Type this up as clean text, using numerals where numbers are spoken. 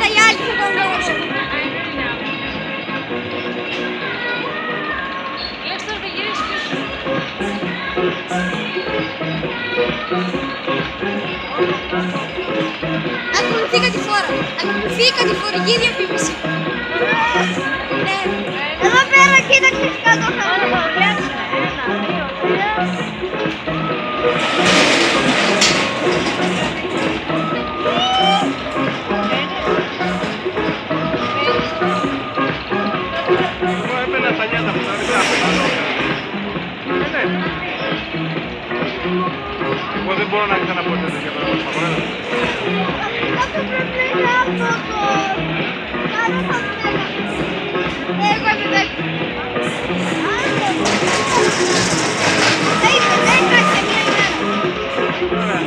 αλλά οι άλλοι θα τον δώσουν. Λέξτε θα γυρίσει πίσω. Ακολουθεί κατηφόρα. Ακολουθεί κατηφορική διαφήμιση. Ναι. Εδώ πέρα κοίταξε κάτω θα Ένα, Εγώ έπαιρνα στα νιάτα που θα εγώ δεν μπορώ να ξαναπώ τέτοια πράγματα. Αυτό πρέπει να είναι από εγώ είμαι δέκα. Δεν υπάρχει μια ημέρα. Ωραία.